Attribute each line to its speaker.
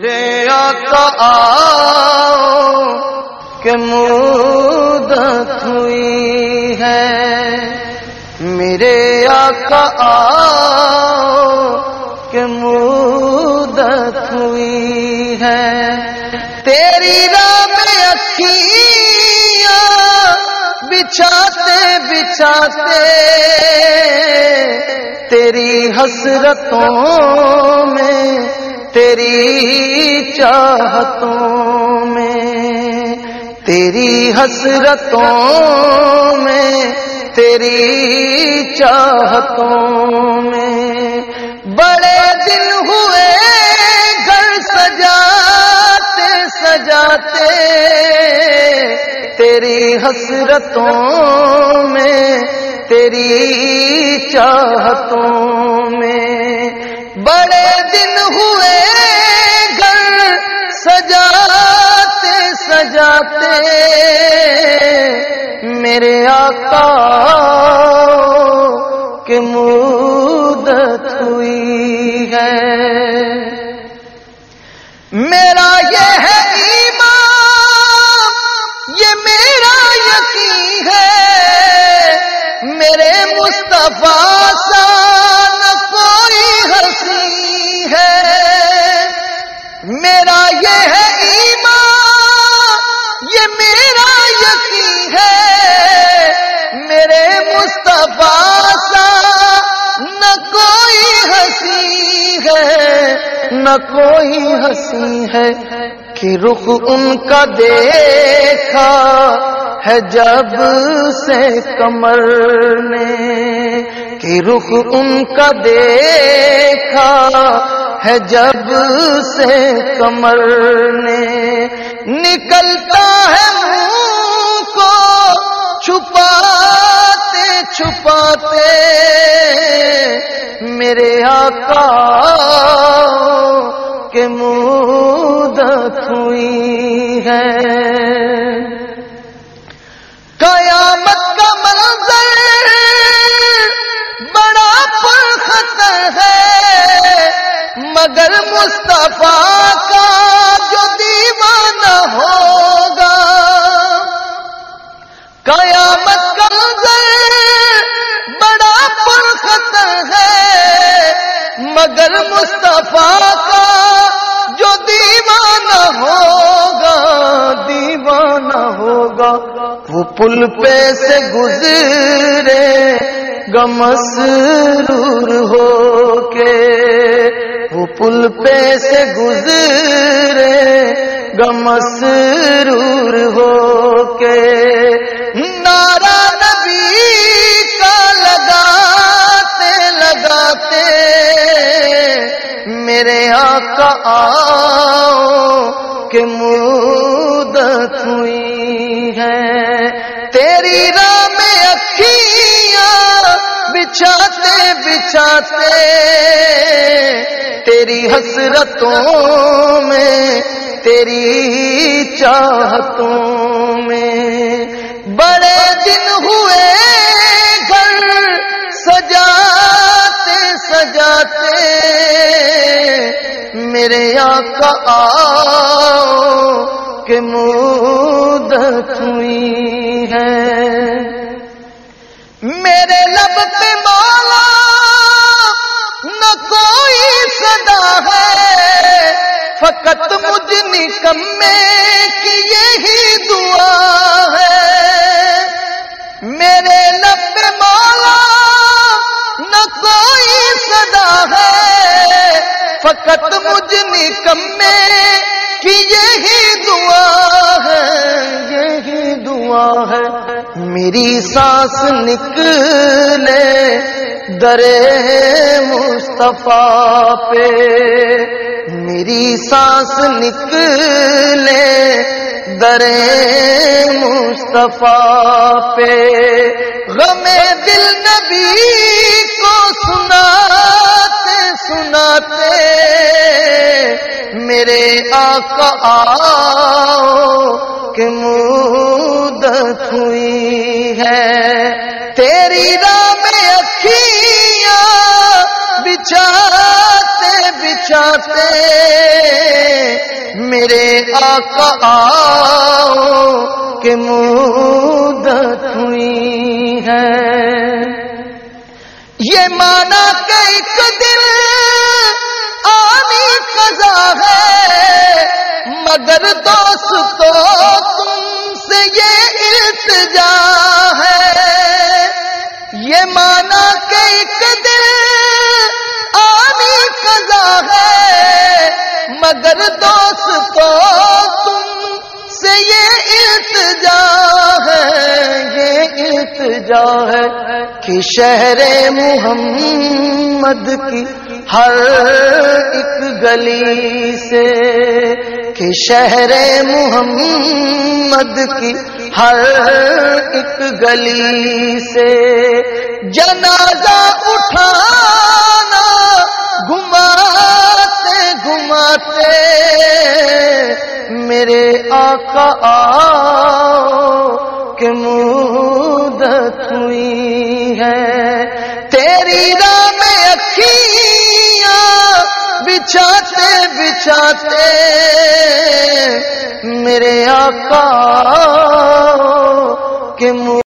Speaker 1: میرے آقا آؤ کہ مدت ہوئی ہے، میرے آقا آؤ کہ مدت ہوئی ہے، تیری راہ میں اکھیاں بچھاتے بچھاتے تیری حسرتوں میں، تیری چاہتوں میں، تیری حسرتوں میں، تیری چاہتوں میں، بڑے دن ہوئے گھر سجاتے سجاتے تیری حسرتوں میں، تیری چاہتوں میں، بڑے دن ہوئے گھر سجاتے سجاتے میرے آقا کہ مدت ہوئی ہے، میرا یہ ہے ایمان، یہ میرا یقین ہے، میرے مصطفیٰ سا نہ کوئی ہنسی ہے، میرا یہ ہے ایمان، یہ میرا یقین ہے، میرے مصطفیٰ سا نہ کوئی ہنسی ہے، نہ کوئی ہنسی ہے، کہ رخ ان کا دیکھا ہے جب سے قمر نے، کہ رخ ان کا دیکھا ہے جب سے قمر نے، نکلتا ہے منہ کو چھپاتے چھپاتے میرے آقا کہ مدت ہوئی ہے، قیامت کا منظر بڑا پرخطر ہے، مگر مصطفیٰ کا جو دیوانہ ہوگا، قیامت کا منظر بڑا پرخطر ہے، مگر مصطفیٰ کا جو دیوانہ ہوگا، دیوانہ ہوگا، وہ پل پہ سے گزرے گا مسرور ہو کے، وہ پل پہ سے گزرے گا مسرور ہو کے، نعرہ نبی کا لگاتے لگاتے میرے آقا آؤ کہ مدت ہوئی ہے، تیری راہ میں اکھیاں بچھاتے بچھاتے تیری حسرتوں میں، تیری چاہتوں میں، بڑے دن ہوئے گھر سجاتے سجاتے میرے آقا آؤ کہ مدت ہوئی ہے، میرے لب پہ مولا نہ کوئی صدا ہے، فقط مجھ نکمے کی یہی دعا ہے، میرے لب پہ مولا نہ کوئی صدا ہے، فقط مجھ نکمے کی یہی دعا ہے، یہی دعا ہے، میری سانس نکلے در مصطفیٰ پہ، میری سانس نکلے در مصطفیٰ پہ، غم دل نبی کو سناتے سناتے میرے آقا آؤ کہ مدت ہوئی ہے، تیری راہ میں اکھیاں بچھاتے بچھاتے میرے آقا آؤ کہ مدت ہوئی ہے. یہ مانا کہ ایک دل آنی قضا ہے، مگر دوستو تم سے یہ التجا ہے. یہ مانا کہ ایک دل آنی قضا ہے، مگر دوستو تم سے یہ التجا ہے، یہ التجا ہے کہ شہر محمد کی ہر ایک گلی سے، کہ شہر محمد کی ہر ایک گلی سے جنازہ اٹھانا گھماتے گھماتے میرے آقا آؤ کہ مدت ہوئی ہے. تیری راہ میں اکھیاں بچھاتے بچھاتے میرے آقا آؤ کہ